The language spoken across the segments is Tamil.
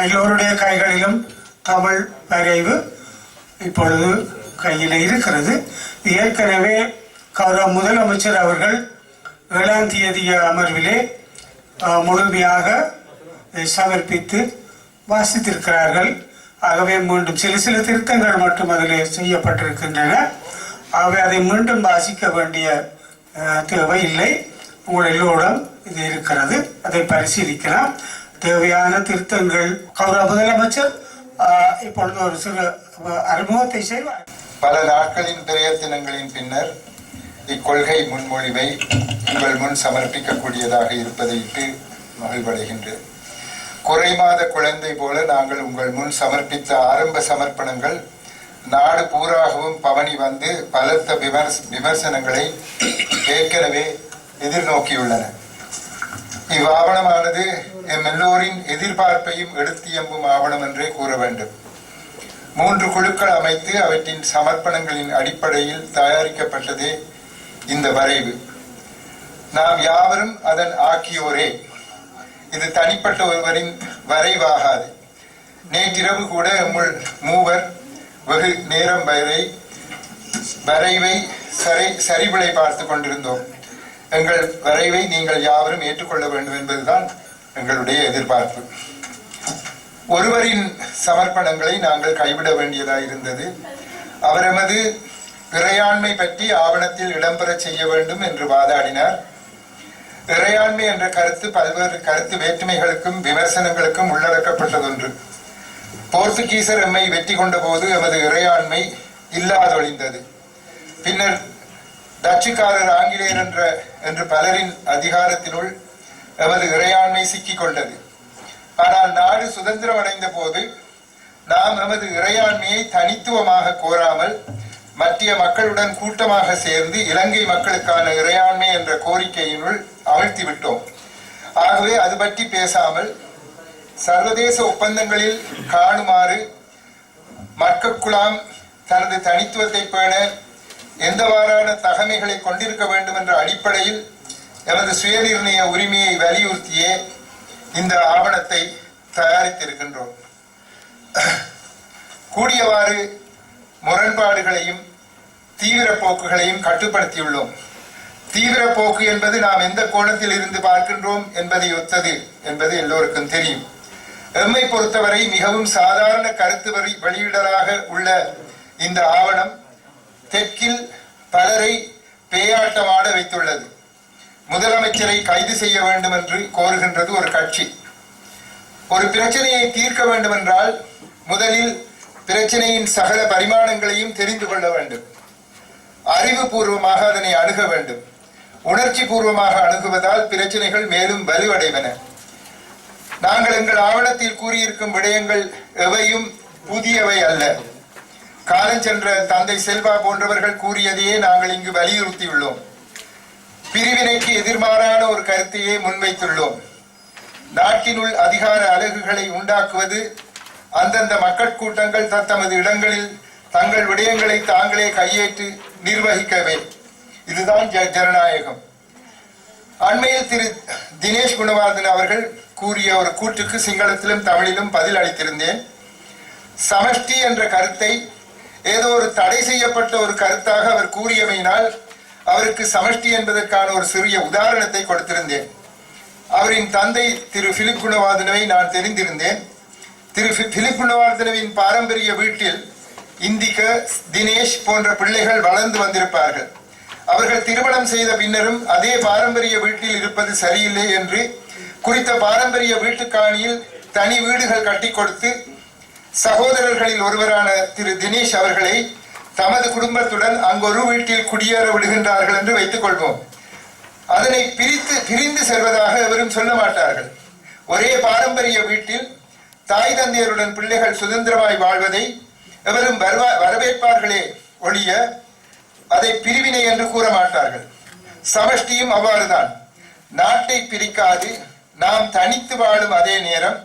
எல்லோருடைய கைகளிலும் தமிழ் வரைவு இப்பொழுது கையில் இருக்கிறது. ஏற்கனவே கௌரவ முதலமைச்சர் அவர்கள் 7ஆம் தேதி அமர்விலே முழுமையாக சமர்ப்பித்து வாசித்திருக்கிறார்கள். ஆகவே மீண்டும் சில திருத்தங்கள் மட்டும் அதில் செய்யப்பட்டிருக்கின்றன. ஆகவே அதை மீண்டும் வாசிக்க வேண்டிய தேவை இல்லை. உங்கள் எல்லோரும் இது இருக்கிறது, அதை பரிசீலிக்கலாம். தேவையான திருத்தங்கள் கௌரவ முதலமைச்சர் இப்பொழுது ஒரு சில அறிமுகத்தை செய்வார். பல நாட்களின் பிரயத்தனங்களின் பின்னர் இக்கொள்கை முன்மொழிவை உங்கள் முன் சமர்ப்பிக்கக்கூடியதாக இருப்பதையிட்டு மகிழ்வடைகின்றேன். குறைமாத குழந்தை போல நாங்கள் உங்கள் முன் சமர்ப்பித்த ஆரம்ப சமர்ப்பணங்கள் நாடு பூராகவும் பவனி வந்து பலத்த விமர்சனங்களை ஏற்கனவே எதிர்நோக்கியுள்ளன. இவ்வாவணமானது எம் எல்லோரின் எதிர்பார்ப்பையும் எடுத்தியம்பும் ஆவணம் என்றே கூற வேண்டும். 3 குழுக்கள் அமைத்து அவற்றின் சமர்ப்பணங்களின் அடிப்படையில் தயாரிக்கப்பட்டதே இந்த வரைவு. நாம் யாவரும் அதன் ஆக்கியோரே. இது தனிப்பட்ட ஒருவரின் வரைவாகாது. நேற்றிரவு கூட மூவர் வெகு நேரம் வரைவை சரிவிலை பார்த்து கொண்டிருந்தோம். எங்கள் வரைவை நீங்கள் யாவரும் ஏற்றுக்கொள்ள வேண்டும் என்பதுதான் எங்களுடைய எதிர்பார்ப்பு. ஒருவரின் சமர்ப்பணங்களை நாங்கள் கைவிட வேண்டியதாக இருந்தது. அவர் எமது இறையாண்மை பற்றி ஆவணத்தில் இடம்பெற செய்ய வேண்டும் என்று வாதாடினார். இறையாண்மை என்ற கருத்து பல்வேறு கருத்து வேற்றுமைகளுக்கும் விமர்சனங்களுக்கும் உள்ளடக்கப்பட்டதொன்று. போர்த்துகீசர் எம்மை வெற்றி கொண்ட போது எமது இறையாண்மை இல்லாதொழிந்தது. பின்னர் டச்சுக்காரர் ஆங்கிலேயர் என்று பலரின் அதிகாரத்தினுள் எமது இறையாண்மை சிக்கிக் கொண்டது. ஆனால் நாடு சுதந்திரம் அடைந்த போது நாம் எமது இறையாண்மையை தனித்துவமாக கோராமல் மத்திய மக்களுடன் கூட்டமாக சேர்ந்து இலங்கை மக்களுக்கான இறையாண்மை என்ற கோரிக்கையினுள் அமிழ்த்திவிட்டோம். ஆகவே அது பற்றி பேசாமல் சர்வதேச ஒப்பந்தங்களில் காணுமாறு மக்கட்குழாம் தனது தனித்துவத்தை பேண எந்தவாறான தகமைகளை கொண்டிருக்க வேண்டும் என்ற அடிப்படையில் எமது சுயநிர்ணய உரிமையை வலியுறுத்தியே இந்த ஆவணத்தை தயாரித்திருக்கின்றோம். கூடியவாறு முரண்பாடுகளையும் தீவிர போக்குகளையும் கட்டுப்படுத்தியுள்ளோம். தீவிர போக்கு என்பது நாம் எந்த கோணத்தில் இருந்து பார்க்கின்றோம் என்பதை ஒத்தது என்பது எல்லோருக்கும் தெரியும். எம்மை பொறுத்தவரை மிகவும் சாதாரண கருத்து வெளியிடலாக உள்ள இந்த ஆவணம் தெற்கில் பலரை பேயாட்டமாட வைத்துள்ளது. முதலமைச்சரை கைது செய்ய வேண்டும் என்று கோருகின்றது ஒரு கட்சி. ஒரு பிரச்சனையை தீர்க்க வேண்டும் என்றால் முதலில் பிரச்சனையின் சகல பரிமாணங்களையும் தெரிந்து கொள்ள வேண்டும். அறிவுபூர்வமாக அதனை அணுக வேண்டும். உணர்ச்சி பூர்வமாக அணுகுவதால் பிரச்சனைகள் மேலும் வலுவடைவன. நாங்கள் எங்கள் ஆவணத்தில் கூறியிருக்கும் விடயங்கள் எவையும் புதியவை அல்ல. காலஞ்சென்ற தந்தை செல்வா போன்றவர்கள் கூறியதையே நாங்கள் இங்கு வலியுறுத்தியுள்ளோம். பிரிவினைக்கு எதிர்மாறான ஒரு கருத்தையே முன்வைத்துள்ளோம். நாட்டினுள் அதிகார அலகுகளை உண்டாக்குவது, அந்தந்த மக்கள் கூட்டங்கள் தத்தமது இடங்களில் தங்கள் விடயங்களை தாங்களே கையேற்று நிர்வகிக்கவே. இதுதான் ஜனநாயகம். அண்மையில் திரு தினேஷ் குணவர்தன அவர்கள் கூறிய ஒரு கூற்றுக்கு சிங்களத்திலும் தமிழிலும் பதில் அளித்திருந்தேன். சமஷ்டி என்ற கருத்தை ஏதோ ஒரு தடை செய்யப்பட்ட ஒரு கருத்தாக அவர் கூறியமையினால் அவருக்கு சமஷ்டி என்பதற்கான ஒரு சிறிய உதாரணத்தை கொடுத்திருந்தேன். அவரின் தந்தை திரு பிலிப் குணவர்தனவை நான் தெரிந்திருந்தேன். திரு பிலிப் குணவர்தனவின் பாரம்பரிய வீட்டில் இந்திக, தினேஷ் போன்ற பிள்ளைகள் வளர்ந்து வந்திருப்பார்கள். அவர்கள் திருமணம் செய்த பின்னரும் அதே பாரம்பரிய வீட்டில் இருப்பது சரியில்லை என்று குறித்த பாரம்பரிய வீட்டுக்காணியில் தனி வீடுகள் கட்டி கொடுத்து சகோதரர்களில் ஒருவரான திரு தினேஷ் அவர்களை தமது குடும்பத்துடன் அங்கொரு வீட்டில் குடியேற விடுகின்றார்கள் என்று வைத்துக் கொள்வோம். அதனை பிரிந்து செல்வதாக எவரும் சொல்ல மாட்டார்கள். ஒரே பாரம்பரிய வீட்டில் தாய் தந்தையருடன் பிள்ளைகள் சுதந்திரமாய் வாழ்வதை எவரும் வரவேற்பார்களே ஒழிய அதை பிரிவினை என்று கூற மாட்டார்கள். சமஷ்டியும் அவ்வாறுதான். நாட்டை பிரிக்காது நாம் தனித்து வாழும் அதே நேரம்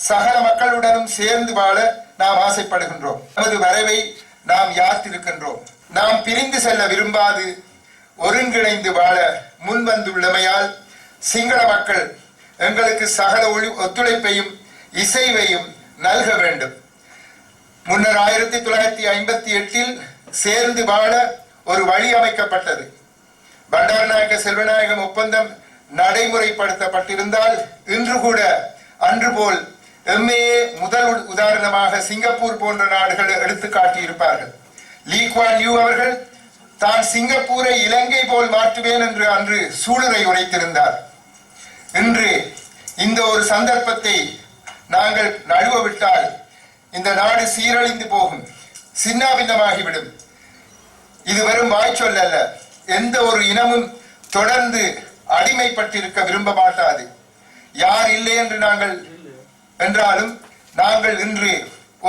சகல மக்களுடனும் சேர்ந்து வாழ நாம் ஆசைப்படுகின்றோம். நமது வரவை நாம் யாத்திருக்கின்றோம். நாம் பிரிந்து செல்ல விரும்பாது ஒருங்கிணைந்து வாழ முன்வந்துள்ளமையால் சிங்கள மக்கள் எங்களுக்கு சகல ஒத்துழைப்பையும் இசைவையும் நல்க வேண்டும். முன்னர் 1958 சேர்ந்து வாழ ஒரு வழி அமைக்கப்பட்டது. பண்டாரநாயக்க செல்வநாயகம் ஒப்பந்தம் நடைமுறைப்படுத்தப்பட்டிருந்தால் இன்று கூட அன்று போல் எம்ஏஏ முதல் உதாரணமாக சிங்கப்பூர் போன்ற நாடுகள் எடுத்து காட்டியிருப்பார்கள். லீ குவான் யூ அவர்கள் தான் சிங்கப்பூரை இலங்கை போல் மாற்றுவேன் என்று அன்று சூளுரை உரைத்திருந்தார். இன்று இந்த ஒரு சந்தர்ப்பத்தை நாங்கள் நழுவவிட்டால் இந்த நாடு சீரழிந்து போகும், சின்னாபின்னமாகிவிடும். இது வெறும் வாய்ச்சொல் அல்ல. எந்த ஒரு இனமும் தொடர்ந்து அடிமைப்பட்டிருக்க விரும்ப மாட்டாது. யார் இல்லை என்று என்றாலும் நாங்கள் இன்று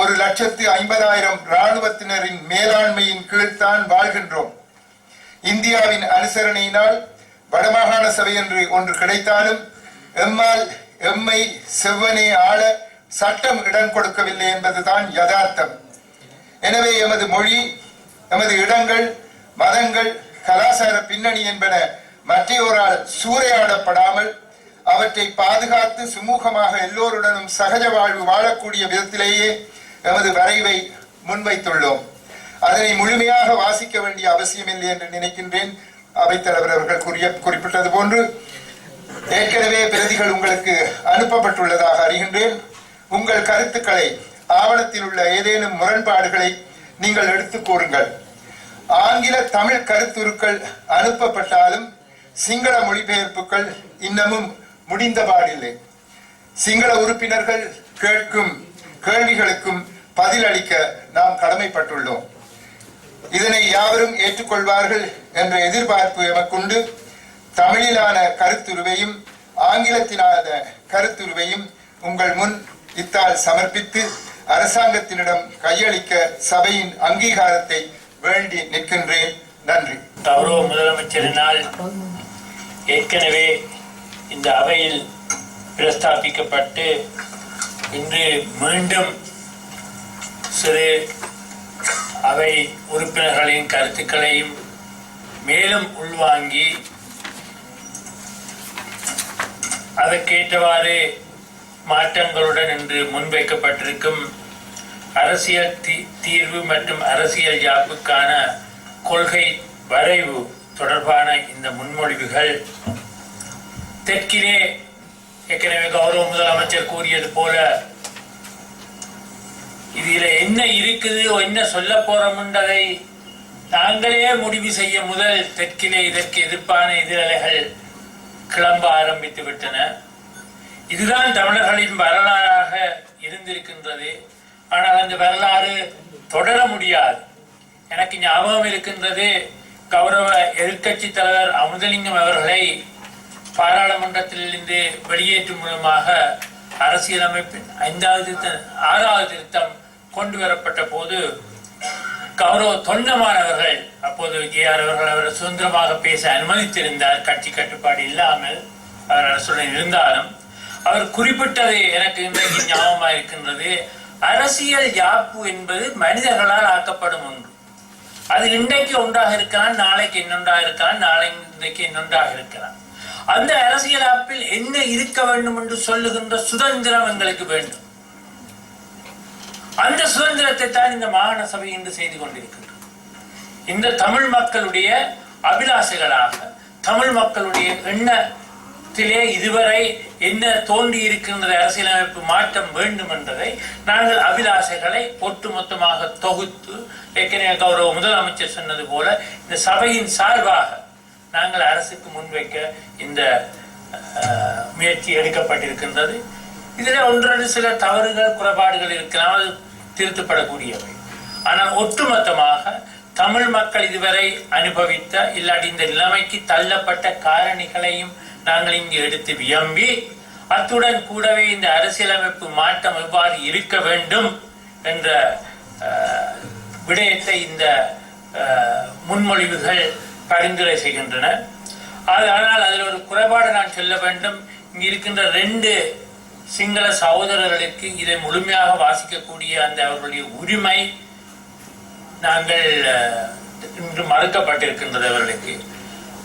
1,50,000 இராணுவத்தினரின் மேலாண்மையின் கீழ்த்தான் வாழ்கின்றோம். இந்தியாவின் அனுசரணையினால் வடமாகாண சபை என்று ஒன்று கிடைத்தாலும் எம்மை செவ்வனே ஆள சட்டம் இடம் கொடுக்கவில்லை என்பதுதான் யதார்த்தம். எனவே எமது மொழி, எமது இடங்கள், மதங்கள், கலாச்சார பின்னணி என்பன மற்றையோரால் சூறையாடப்படாமல் அவற்றை பாதுகாத்து சுமூகமாக எல்லோருடனும் சகஜ வாழ்வு வாழக்கூடிய விதத்திலேயே எமது வரைவை முன்வைத்துள்ளோம். அதனை முழுமையாக வாசிக்க வேண்டிய அவசியமில்லை என்று நினைக்கின்றேன். அவைத்தலைவர் அவர்கள் குறிப்பிட்டது போன்று ஏற்கனவே பிரதிகள் உங்களுக்கு அனுப்பப்பட்டுள்ளதாக அறிகின்றேன். உங்கள் கருத்துக்களை, ஆவணத்தில் உள்ள ஏதேனும் முரண்பாடுகளை நீங்கள் எடுத்துக் கூறுங்கள். ஆங்கில தமிழ் கருத்துருக்கள் அனுப்பப்பட்டாலும் சிங்கள மொழிபெயர்ப்புகள் இன்னமும் முடிந்தபாடில்லை. சிங்கள உறுப்பினர்கள் கேட்கும் கேள்விகளுக்கும் பதிலளிக்க நாம் கடமைப்பட்டுள்ளோம். இதனை யாவரும் ஏற்றுக்கொள்வார்கள் என்ற எதிர்பார்ப்பு எமக்குண்டு. தமிழிலான கருத்துருவையும் ஆங்கிலத்திலான கருத்துருவையும் உங்கள் முன் இத்தால் சமர்ப்பித்து அரசாங்கத்தினிடம் கையளிக்க சபையின் அங்கீகாரத்தை வேண்டி நிற்கின்றேன். நன்றி. கௌரவ முதலமைச்சரினால் ஏற்கனவே இந்த அவையில் பிரஸ்தாபிக்கப்பட்டு இன்று மீண்டும் சிறு அவை உறுப்பினர்களின் கருத்துக்களையும் மேலும் உள்வாங்கி அதற்கேற்றவாறு மாற்றங்களுடன் இன்று முன்வைக்கப்பட்டிருக்கும் அரசியல் தீர்வு மற்றும் அரசியல் யாப்புக்கான கொள்கை வரைவு தொடர்பான இந்த முன்மொழிவுகள் தெற்கிலே ஏற்கனவே கௌரவ முதலமைச்சர் கூறியது போல இதில் என்ன இருக்குது, என்ன சொல்ல போறோம்ன்றதை நாங்களே முடிவு செய்ய முதல் தெற்கிலே இதற்கு எதிர்ப்பான எதிரலைகள் கிளம்ப ஆரம்பித்து விட்டன. இதுதான் தமிழர்களின் வரலாறாக இருந்திருக்கின்றது. ஆனால் அந்த வரலாறு தொடர முடியாது. எனக்கு ஞாபகம் இருக்கின்றது, கௌரவ எதிர்கட்சி தலைவர் அமுதலிங்கம் அவர்களை பாராளுமன்றத்திலிருந்து வெளியேற்றும் மூலமாக அரசியலமைப்பின் 6வது திருத்தம் கொண்டு வரப்பட்ட போது கௌரவ தொண்டமானவர்கள், அப்போது ஜே.ஆர். அவர்கள் அவரை சுதந்திரமாக பேச அனுமதித்திருந்தார், கட்சி கட்டுப்பாடு இல்லாமல் அவர் அரசுடன் இருந்தாலும். அவர் குறிப்பிட்டது எனக்கு இன்றைக்கு ஞாபகமாக இருக்கின்றது. அரசியல் யாப்பு என்பது மனிதர்களால் ஆக்கப்படும் ஒன்று. அது இன்றைக்கு ஒன்றாக இருக்கலாம், நாளைக்கு இன்னொன்றாக இருக்கலாம், இன்றைக்கு இன்னொன்றாக இருக்கலாம். அந்த அரசியல் யாப்பில் என்ன இருக்க வேண்டும் என்று சொல்லுகின்ற சுதந்திரம் எங்களுக்கு வேண்டும். அந்த சுதந்திரத்தை தான் இந்த மாகாண சபை இன்று செய்து கொண்டிருக்கின்றது. இந்த தமிழ் மக்களுடைய அபிலாஷைகளாக, தமிழ் மக்களுடைய எண்ணத்திலே இதுவரை என்ன தோன்றி இருக்கின்ற அரசியலமைப்பு மாற்றம் வேண்டும் என்பதை நாங்கள் அபிலாஷைகளை ஒட்டுமொத்தமாக தொகுத்து, ஏற்கனவே கௌரவ முதலமைச்சர் சொன்னது போல இந்த சபையின் சார்பாக நாங்கள் அரசுக்கு முன்வைக்க இந்த முயற்சி எடுக்கப்பட்டிருக்கின்றது. இதில் ஒன்றொரு சில தவறுகள், குறைபாடுகள் இருக்கலாம், அது திருத்தப்படக்கூடியவை. ஆனால் ஒட்டுமொத்தமாக தமிழ் மக்கள் இதுவரை அனுபவித்த இல்லாட்டி இந்த நிலைமைக்கு தள்ளப்பட்ட காரணிகளையும் நாங்கள் இங்கு எடுத்து வியம்பி, அத்துடன் கூடவே இந்த அரசியலமைப்பு மாற்றம் எவ்வாறு இருக்க வேண்டும் என்ற விடயத்தை இந்த முன்மொழிவுகள் பரிந்துரை செய்கின்றன. ஆனால் அதில் ஒரு குறைபாடு நான் சொல்ல வேண்டும். இங்கு இருக்கின்ற 2 சிங்கள சகோதரர்களுக்கு இதை முழுமையாக வாசிக்கக்கூடிய அந்த அவர்களுடைய உரிமை நாங்கள் இன்று மறுக்கப்பட்டிருக்கின்றது அவர்களுக்கு.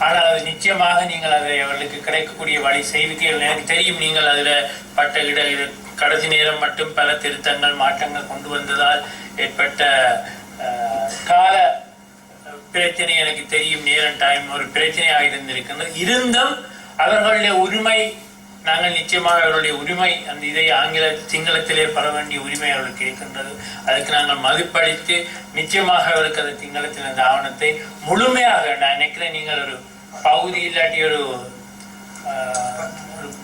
ஆனால் அது நிச்சயமாக நீங்கள் அதை அவர்களுக்கு கிடைக்கக்கூடிய வழி செய்வீர்கள். எனக்கு தெரியும், நீங்கள் அதில் பட்ட கடைசி நேரம் மட்டும் பல திருத்தங்கள் மாற்றங்கள் கொண்டு வந்ததால் ஏற்பட்ட கால பிரச்சனை எனக்கு தெரியும். நேரம் டைம் ஒரு பிரச்சனையாக இருந்திருக்கின்றது. இருந்தும் அவர்களுடைய உரிமை, நாங்கள் நிச்சயமாக அவர்களுடைய உரிமை, அந்த இதை சிங்களத்திலே பெற வேண்டிய உரிமை அவர்களுக்கு இருக்கின்றது. அதுக்கு நாங்கள் மதிப்பளித்து நிச்சயமாக அவருக்கு அந்த சிங்களத்தில் அந்த ஆவணத்தை முழுமையாக, நான் நினைக்கிறேன் நீங்கள் ஒரு பகுதி இல்லாட்டி ஒரு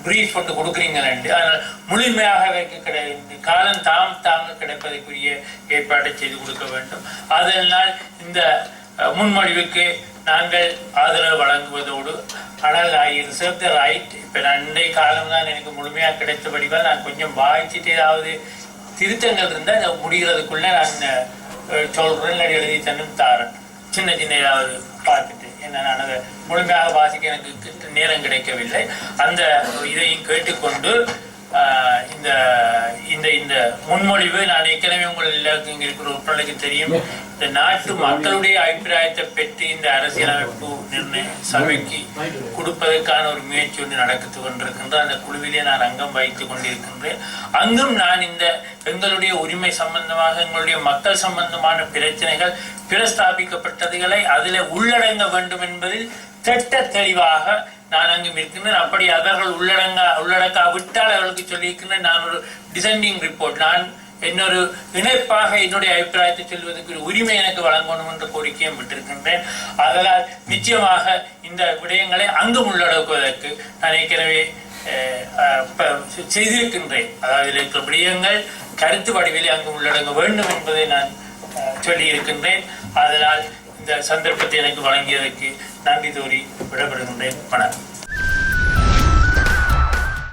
பிரீஃப் கொண்டு கொடுக்குறீங்கள் என்று, ஆனால் முழுமையாக அவருக்கு காலம் தாம கிடைப்பதற்குரிய ஏற்பாட்டை செய்து கொடுக்க வேண்டும். அதனால் இந்த முன்மொழிவுக்கு நாங்கள் ஆதரவு வழங்குவதோடு, ஆனால் ரிசர்வ் த ரைட், இப்போ நான் இன்றைய காலம் தான் எனக்கு முழுமையாக கிடைத்தபடிவால் நான் கொஞ்சம் வாய்ச்சிட்டு ஏதாவது திருத்தங்கள் இருந்தால் முடிகிறதுக்குள்ளே நான் சொல்கிறேன், எழுதி தன்னும் தாரேன். சின்ன ஏதாவது பார்த்துட்டு என்ன, நான் அதை முழுமையாக வாசிக்க எனக்கு நேரம் கிடைக்கவில்லை. அந்த இதையும் கேட்டுக்கொண்டு இந்த இந்த இந்த முன்மொழிவு, நான் ஏற்கனவே உங்கள் எல்லாருக்கும் இங்கே இருக்கிற உறுப்பினர்களுக்கு தெரியும், இந்த நாட்டு மக்களுடைய அபிப்பிராயத்தை பெற்று இந்த அரசியலமைப்பு நிர்ணய சபைக்கு கொடுப்பதற்கான ஒரு முயற்சி ஒன்று நடந்து கொண்டிருக்கின்ற அந்த குழுவிலே நான் அங்கம் வைத்துக் கொண்டிருக்கின்றேன். அங்கும் நான் இந்த எங்களுடைய உரிமை சம்பந்தமாக, எங்களுடைய மக்கள் சம்பந்தமான பிரச்சனைகள் பிரஸ்தாபிக்கப்பட்டதுகளை அதில் உள்ளடங்க வேண்டும் என்பதில் திட்ட தெளிவாக நான் அங்கும் இருக்கின்றேன். அப்படி அவர்கள் உள்ளடக்காவிட்டால் அவர்களுக்கு சொல்லியிருக்கின்றேன், நான் ஒரு டிசெண்டிங் ரிப்போர்ட், நான் இன்னொரு இணைப்பாக என்னுடைய அபிப்பிராயத்தை சொல்வதற்கு உரிமை எனக்கு வழங்கணும் என்ற கோரிக்கையும் விட்டிருக்கின்றேன். அதனால் நிச்சயமாக இந்த விடயங்களை அங்கும் உள்ளடக்குவதற்கு நான் ஏற்கனவே செய்திருக்கின்றேன். அதாவது இருக்கிற விடயங்கள் கருத்து வடிவிலே அங்கு உள்ளடங்க வேண்டும் என்பதை நான் சொல்லியிருக்கின்றேன். அதனால் இந்த சந்தர்ப்பத்தை எனக்கு வழங்கியதற்கு நன்றி கூறி விடப்படுகின்றேன். வணக்கம்.